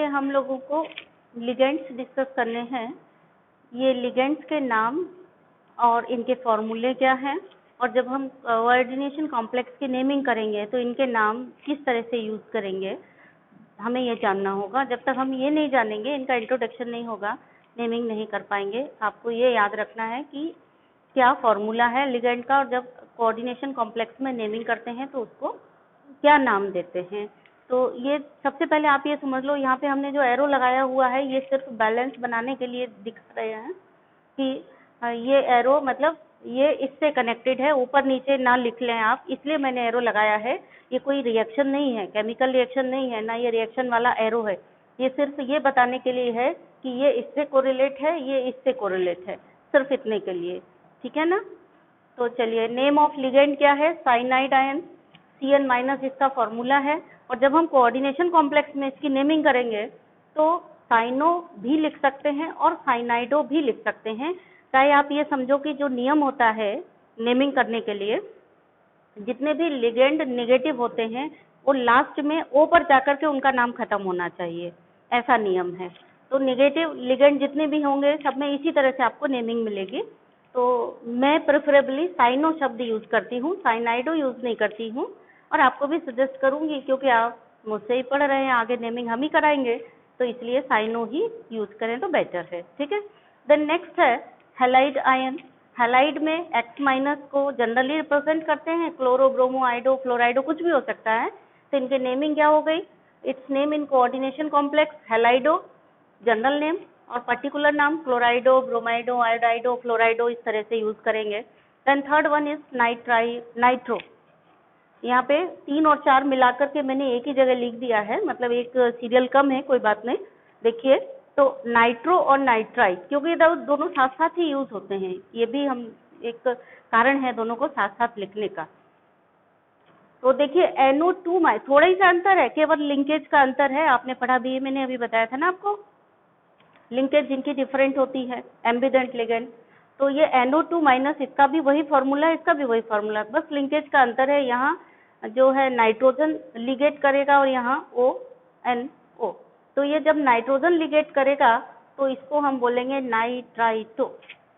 लिए हम लोगों को लिगेंड्स डिस्कस करने हैं। ये लिगेंड्स के नाम और इनके फॉर्मूले क्या हैं, और जब हम कोऑर्डिनेशन कॉम्प्लेक्स की नेमिंग करेंगे तो इनके नाम किस तरह से यूज़ करेंगे, हमें ये जानना होगा। जब तक हम ये नहीं जानेंगे, इनका इंट्रोडक्शन नहीं होगा, नेमिंग नहीं कर पाएंगे। आपको ये याद रखना है कि क्या फॉर्मूला है लिगेंड का, और जब कोऑर्डिनेशन कॉम्प्लेक्स में नेमिंग करते हैं तो उसको क्या नाम देते हैं। तो ये सबसे पहले आप ये समझ लो, यहाँ पे हमने जो एरो लगाया हुआ है ये सिर्फ बैलेंस बनाने के लिए दिख रहे हैं कि ये एरो मतलब ये इससे कनेक्टेड है, ऊपर नीचे ना लिख लें आप, इसलिए मैंने एरो लगाया है। ये कोई रिएक्शन नहीं है, केमिकल रिएक्शन नहीं है, ना ये रिएक्शन वाला एरो है। ये सिर्फ ये बताने के लिए है कि ये इससे कोरिलेट है, ये इससे कोरिलेट है, सिर्फ इतने के लिए, ठीक है ना। तो चलिए, नेम ऑफ लिगेंड क्या है, साइनाइड आयन, Cn माइनस इसका फॉर्मूला है। और जब हम कोऑर्डिनेशन कॉम्प्लेक्स में इसकी नेमिंग करेंगे तो साइनो भी लिख सकते हैं और साइनाइडो भी लिख सकते हैं। चाहे आप ये समझो कि जो नियम होता है नेमिंग करने के लिए, जितने भी लिगेंड नेगेटिव होते हैं वो लास्ट में ओ पर जाकर के उनका नाम खत्म होना चाहिए, ऐसा नियम है। तो नेगेटिव लिगेंड जितने भी होंगे सब में इसी तरह से आपको नेमिंग मिलेगी। तो मैं प्रेफरेबली साइनो शब्द यूज करती हूँ, साइनाइडो यूज नहीं करती हूँ, और आपको भी सजेस्ट करूंगी क्योंकि आप मुझसे ही पढ़ रहे हैं, आगे नेमिंग हम ही कराएंगे, तो इसलिए साइनो ही यूज करें तो बेटर है, ठीक है। देन नेक्स्ट है हैलाइड आयन। हैलाइड में X माइनस को जनरली रिप्रेजेंट करते हैं, क्लोरो, ब्रोमो, आइडो, फ्लोराइडो कुछ भी हो सकता है। तो इनके नेमिंग क्या हो गई, it's name in coordination complex halido general name, और पर्टिकुलर नाम क्लोराइडो, ब्रोमाइडो, आयोडाइडो, फ्लोराइडो, इस तरह से यूज करेंगे। Then third one is nitro. यहाँ पे 3 और 4 मिलाकर के मैंने एक ही जगह लिख दिया है, मतलब एक सीरियल कम है, कोई बात नहीं। देखिए, तो नाइट्रो और नाइट्राइट, क्योंकि दोनों साथ साथ ही यूज होते हैं, ये भी हम एक कारण है दोनों को साथ साथ लिखने का। तो देखिए NO2 थोड़ा ही सा अंतर है, केवल लिंकेज का अंतर है, आपने पढ़ा भी है, मैंने अभी बताया था ना आपको, लिंकेज जिनकी डिफरेंट होती है, एम्बिडेंट लिगेंड। तो ये NO2 माइनस, इसका भी वही फॉर्मूला है, इसका भी वही फॉर्मूला, बस लिंकेज का अंतर है। यहाँ जो है नाइट्रोजन लिगेट करेगा और यहाँ ONO। तो ये जब नाइट्रोजन लिगेट करेगा तो इसको हम बोलेंगे नाइट्राइटो,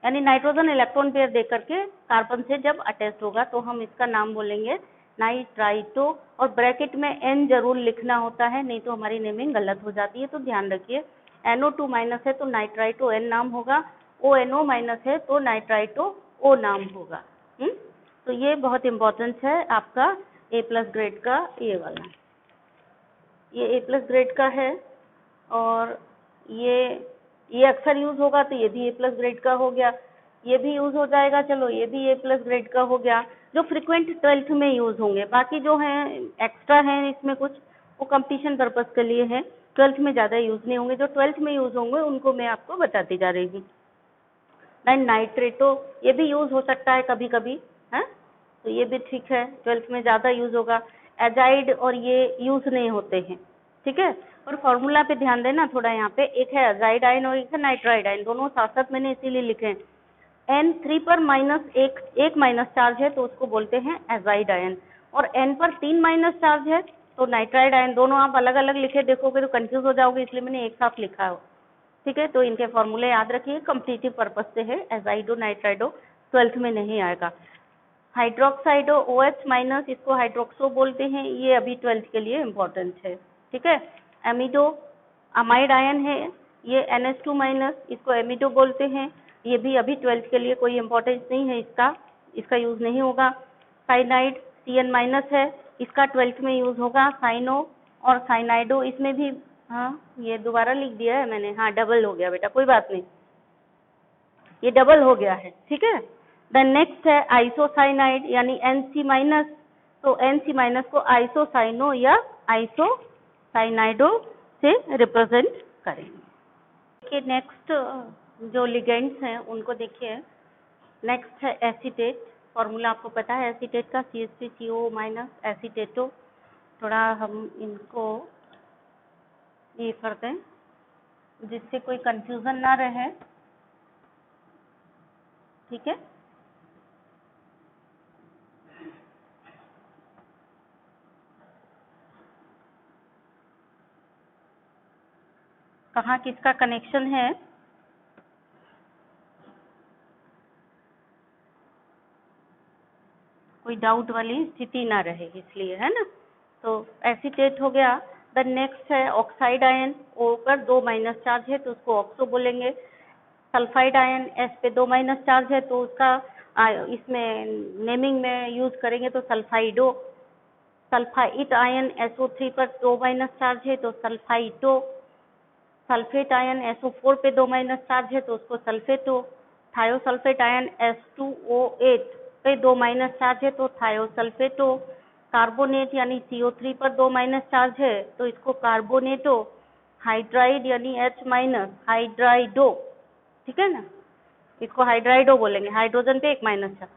यानी नाइट्रोजन इलेक्ट्रॉन पेयर दे करके कार्बन से जब अटैच होगा तो हम इसका नाम बोलेंगे नाइट्राइटो। और ब्रैकेट में N जरूर लिखना होता है, नहीं तो हमारी नेमिंग गलत हो जाती है, तो ध्यान रखिए। NO2 माइनस है तो नाइट्राइटो N नाम होगा, ONO माइनस है तो नाइट्राइटो O नाम होगा। तो ये बहुत इंपॉर्टेंट है आपका A+ ग्रेड का, ये वाला, ये A+ ग्रेड का है, और ये अक्सर यूज होगा तो ये भी A+ ग्रेड का हो गया, ये भी यूज हो जाएगा, चलो ये भी A+ ग्रेड का हो गया, जो फ्रीक्वेंट 12th में यूज होंगे। बाकी जो हैं एक्स्ट्रा हैं इसमें कुछ, वो कंपटीशन पर्पज के लिए है, 12th में ज़्यादा यूज नहीं होंगे, जो 12th में यूज होंगे उनको मैं आपको बताती जा रही हूँ। नाइट्रेटो, ये भी यूज हो सकता है कभी कभी, है, तो ये भी ठीक है, 12th में ज़्यादा यूज होगा। एजाइड और ये यूज नहीं होते हैं, ठीक है। और फॉर्मूला पे ध्यान देना थोड़ा, यहाँ पे एक है एजाइड आयन और एक है नाइट्राइड आयन, दोनों साथ साथ मैंने इसीलिए लिखे हैं। N3 पर एक माइनस चार्ज है तो उसको बोलते हैं एजाइड आयन, और N पर 3 माइनस चार्ज है तो नाइट्राइड आयन। दोनों आप अलग अलग लिखे देखोगे तो कंफ्यूज हो जाओगे, इसलिए मैंने एक साथ लिखा है, ठीक है। तो इनके फॉर्मूले याद रखिए, कम्पिटिटिव पर्पज से है, एजाइडो नाइट्राइडो 12th में नहीं आएगा। हाइड्रोक्साइडो OH माइनस, इसको हाइड्रोक्सो बोलते हैं, ये अभी 12th के लिए इम्पोर्टेंट है, ठीक है। एमिडो अमाइड आयन है, ये NH2 माइनस, इसको एमिडो बोलते हैं, ये भी अभी 12th के लिए कोई इम्पोर्टेंस नहीं है, इसका यूज नहीं होगा। साइनाइड Cn माइनस है, इसका 12th में यूज होगा। साइनो और साइनाइडो, इसमें भी, हाँ ये दोबारा लिख दिया है मैंने, हाँ डबल हो गया बेटा, कोई बात नहीं, ये डबल हो गया है, ठीक है। देन नेक्स्ट है आइसोसाइनाइड, यानी Nc माइनस, तो Nc माइनस को आइसोसाइनो या आइसोसाइनाइडो से रिप्रेजेंट करेंगे। देखिए नेक्स्ट जो लिगेंड्स हैं उनको देखिए। नेक्स्ट है एसीटेट, फॉर्मूला आपको पता है एसीटेट का, CH3CO माइनस एसीटेटो। थोड़ा हम इनको ये करते हैं जिससे कोई कंफ्यूजन ना रहे, ठीक है। कहाँ किसका कनेक्शन है, कोई डाउट वाली स्थिति ना रहे इसलिए, है ना। तो एसीटेट हो गया। द नेक्स्ट है ऑक्साइड आयन, O पर 2 माइनस चार्ज है तो उसको ऑक्सो बोलेंगे। सल्फाइड आयन S पे 2 माइनस चार्ज है तो उसका इसमें नेमिंग में यूज करेंगे तो सल्फाइडो। सल्फाइड आयन SO3 पर 2 माइनस चार्ज है तो सल्फाइटो। सल्फेट आयन SO4 पे 2 माइनस चार्ज है तो उसको सल्फेटो। थायोसल्फेट आयन S2O8 पे 2 माइनस चार्ज है तो थायोसल्फेटो। कार्बोनेट यानी CO3 पर 2 माइनस चार्ज है तो इसको कार्बोनेटो। हाइड्राइड यानी H माइनस, हाइड्राइडो, ठीक है ना, इसको हाइड्राइडो बोलेंगे। हाइड्रोजन पे 1 माइनस चार्ज,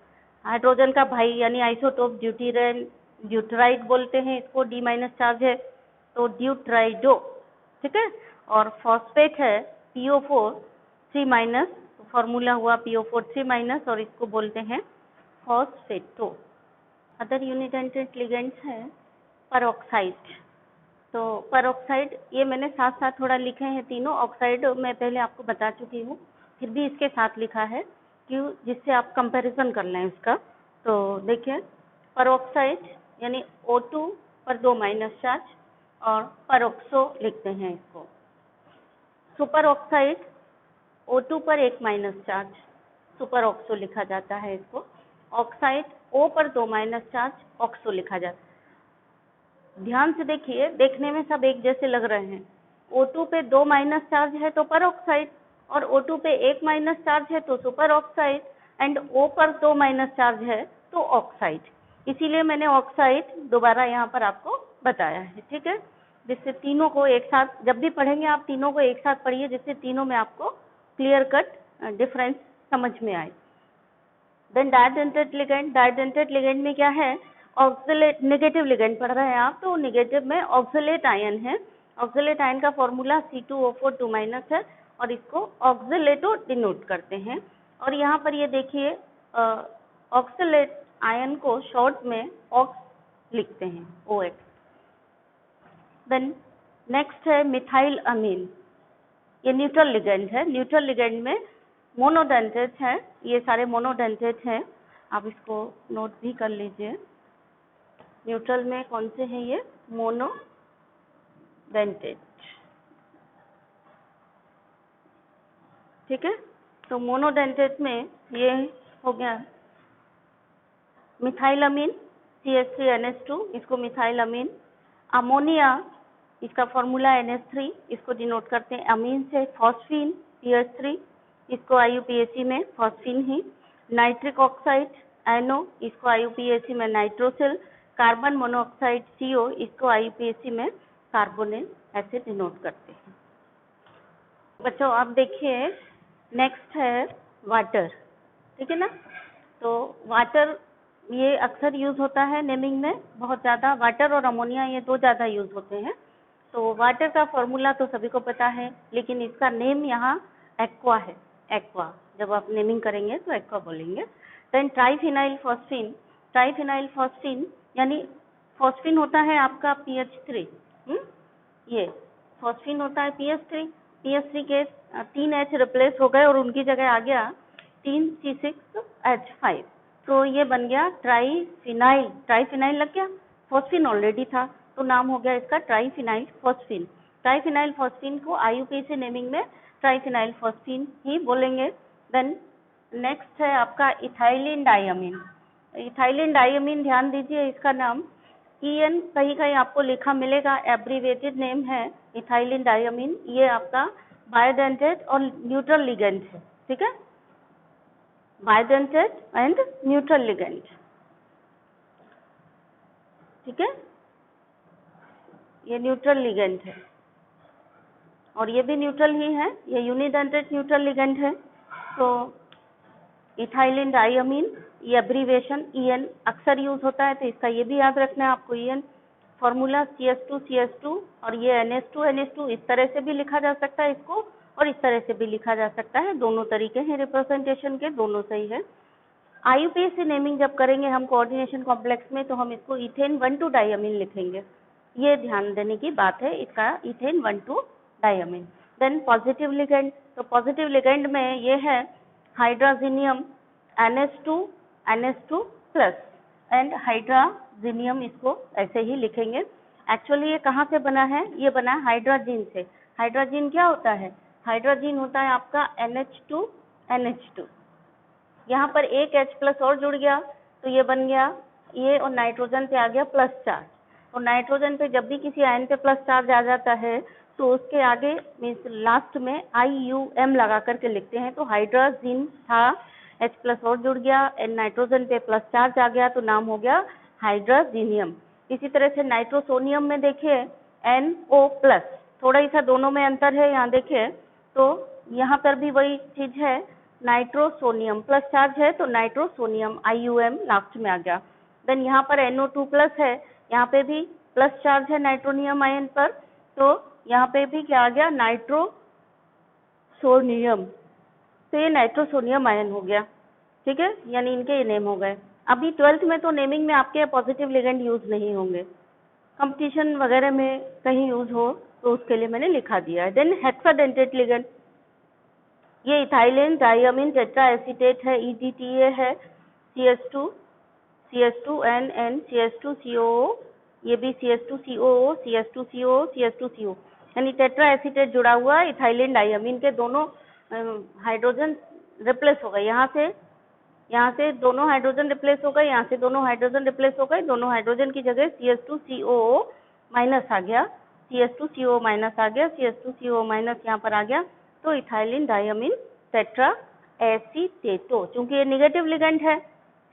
हाइड्रोजन का भाई यानी आइसोटोप ड्यूटीरेन, ड्यूटराइड बोलते हैं इसको, D माइनस चार्ज है तो ड्यूटराइडो, ठीक है। और फॉस्फेट है PO4 3 माइनस, फॉर्मूला हुआ PO4 3 माइनस और इसको बोलते हैं फॉस्फेटो। अदर यूनिडेंटेड लिगेंड्स हैं परऑक्साइड। तो परऑक्साइड ये मैंने साथ साथ थोड़ा लिखे हैं तीनों। ऑक्साइड मैं पहले आपको बता चुकी हूँ, फिर भी इसके साथ लिखा है क्यों, जिससे आप कंपैरिजन कर लें इसका। तो देखिए परऑक्साइड यानी O2 पर 2 माइनस चार्ज और परऑक्सो लिखते हैं इसको। सुपर ऑक्साइड O2 पर 1 माइनस चार्ज, सुपर ऑक्सो लिखा जाता है इसको। ऑक्साइड O पर 2 माइनस चार्ज, ऑक्सो लिखा जाता है। ध्यान से देखिए, देखने में सब एक जैसे लग रहे हैं। O2 पे 2 माइनस चार्ज है तो परऑक्साइड, और O2 पे 1 माइनस चार्ज है तो सुपर ऑक्साइड, एंड O पर 2 माइनस चार्ज है तो ऑक्साइड। इसीलिए मैंने ऑक्साइड दोबारा यहाँ पर आपको बताया है, ठीक है, जिससे तीनों को एक साथ, जब भी पढ़ेंगे आप तीनों को एक साथ पढ़िए, जिससे तीनों में आपको क्लियर कट डिफरेंस समझ में आए। देन डायडेंटेड लिगेंड, डायडेंटेड लिगेंड में क्या है, ऑक्सलेट, नेगेटिव लिगेंड पढ़ रहे हैं आप तो नेगेटिव में ऑक्सलेट आयन है। ऑक्सलेट आयन का फॉर्मूला C2O4 2 माइनस है और इसको ऑक्सलेटो डिनोट करते हैं। और यहाँ पर ये देखिए ऑक्सलेट आयन को शॉर्ट में ऑक्स लिखते हैं, OX। देन नेक्स्ट है मिथाइल अमीन, ये न्यूट्रल लिगेंड है। न्यूट्रल लिगेंड में मोनोडेंटेट है, ये सारे मोनोडेंटेट हैं, आप इसको नोट भी कर लीजिए। न्यूट्रल में कौन से हैं ये, मोनोडेंटेट, ठीक है। तो मोनोडेंटेट में ये हो गया मिथाइलअमीन CH3NH2, इसको मिथाइलअमीन। अमोनिया, इसका फॉर्मूला NH3, इसको डिनोट करते हैं अमीन से। फॉस्फीन PH3, इसको IUPAC में फॉस्फीन ही। नाइट्रिक ऑक्साइड NO, इसको IUPAC में नाइट्रोसिल। कार्बन मोनोऑक्साइड CO, इसको IUPAC में कार्बोनिल ऐसे डिनोट करते हैं। बच्चों आप देखिए नेक्स्ट है वाटर, ठीक है ना। तो वाटर ये अक्सर यूज होता है नेमिंग में बहुत ज़्यादा, वाटर और अमोनिया ये दो ज़्यादा यूज होते हैं। तो वाटर का फॉर्मूला तो सभी को पता है, लेकिन इसका नेम यहाँ एक्वा है, एक्वा, जब आप नेमिंग करेंगे तो एक्वा बोलेंगे। Then triphenyl phosphine, triphenyl phosphine यानी फॉस्फीन होता है आपका PH3, ये फॉस्फीन होता है PH3 के 3 H रिप्लेस हो गए और उनकी जगह आ गया 3 C6H5, तो ये बन गया ट्राइफिनाइल। ट्राइफिनाइल लग गया, फॉस्फीन ऑलरेडी था तो नाम हो गया इसका ट्राइफिनाइल फॉस्फीन। ट्राइफिनाइल फॉस्फीन को IUPAC नेमिंग में ट्राइफिनाइल फॉस्फीन ही बोलेंगे। देन नेक्स्ट है आपका इथाइलिन डाइअमीन। इथाइलिन डाइअमीन ध्यान दीजिए, इसका नाम EN कहीं कहीं आपको लिखा मिलेगा, एब्रीवेटेड नेम है इथाइलिन डाइअमीन। ये आपका बायोडेंटेट और न्यूट्रल लिगेंड है, ठीक है, बायोडेंटेट एंड न्यूट्रल लिगेंड, ठीक है, ये न्यूट्रल लिगेंड है और ये भी न्यूट्रल ही है, ये यूनिडेंटेट न्यूट्रल लिगेंड है। तो इथाइलिन डाइअमीन, ये एब्रीवेशन EN अक्सर यूज होता है तो इसका ये भी याद रखना है आपको। EN फॉर्मूला CH2CH2 और ये NH2NH2, इस तरह से भी लिखा जा सकता है इसको और इस तरह से भी लिखा जा सकता है, दोनों तरीके हैं रिप्रेजेंटेशन के, दोनों सही है। IUPAC नेमिंग जब करेंगे हम कोऑर्डिनेशन कॉम्प्लेक्स में तो हम इसको इथेन 1,2 डाइअमीन लिखेंगे, ये ध्यान देने की बात है, इसका इथेन 1,2 डाइअमीन। देन पॉजिटिव लिगेंड, तो पॉजिटिव लिगेंड में ये है हाइड्रोजीनियम NH2 प्लस एंड हाइड्रोजीनियम, इसको ऐसे ही लिखेंगे। एक्चुअली ये कहाँ से बना है, ये बना है हाइड्रोजीन से। हाइड्रोजीन क्या होता है, हाइड्रोजीन होता है आपका NH2। यहाँ पर एक H प्लस और जुड़ गया तो ये बन गया ये, और नाइट्रोजन पे आ गया प्लस चार्ज। और नाइट्रोजन पे जब भी किसी आयन पे प्लस चार्ज आ जाता है तो उसके आगे मीन्स लास्ट में IUM लगा करके लिखते हैं। तो हाइड्रोजीन था, H प्लस और जुड़ गया, नाइट्रोजन पे प्लस चार्ज आ गया तो नाम हो गया हाइड्रोजीनियम। इसी तरह से नाइट्रोसोनियम में देखिए NO प्लस, थोड़ा ही सा दोनों में अंतर है, यहाँ देखिए तो यहाँ पर भी वही चीज है, नाइट्रोसोनियम प्लस चार्ज है तो नाइट्रोसोनियम IUM लास्ट में आ गया। देन यहाँ पर NO2 प्लस है, यहाँ पे भी प्लस चार्ज है नाइट्रोनियम आयन पर, तो यहाँ पे भी क्या आ गया, नाइट्रोसोनियम, तो ये नाइट्रोसोनियम आयन हो गया। ठीक है, यानी इनके ये नेम हो गए। अभी 12th में तो नेमिंग में आपके पॉजिटिव लिगेंड यूज नहीं होंगे, कंपटीशन वगैरह में कहीं यूज हो तो उसके लिए मैंने लिखा दिया है। देन हेक्साडेंटेट लिगेंड, ये इथाइलिन डायमीन टेट्रा एसीटेट है, EDTA है, CH2NN CH2COO, ये भी CH2COO CH2COO, यानी टेट्रा एसीटेट जुड़ा हुआ है इथाइलिन डायमीन के, दोनों हाइड्रोजन रिप्लेस हो गए, यहाँ से दोनों हाइड्रोजन रिप्लेस हो गए, यहाँ से दोनों हाइड्रोजन रिप्लेस हो गए, दोनों हाइड्रोजन की जगह CH2COO माइनस आ गया, CH2COO माइनस आ गया, CH2COO माइनस यहाँ पर आ गया, तो इथाइलिन डायमीन टेट्रा एसीटेटो। चूंकि ये निगेटिव लिगेंड है,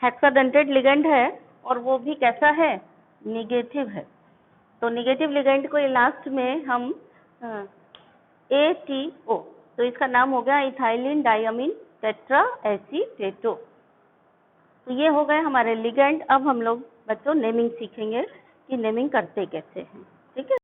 हेक्साडेंटेट लिगेंड है, और वो भी कैसा है, निगेटिव है, तो निगेटिव लिगेंड को लास्ट में हम ATO, तो इसका नाम हो गया इथाइलिन डायमीन टेट्रा एसीटेटो। तो ये हो गए हमारे लिगेंड। अब हम लोग बच्चों नेमिंग सीखेंगे कि नेमिंग करते कैसे हैं। ठीक है।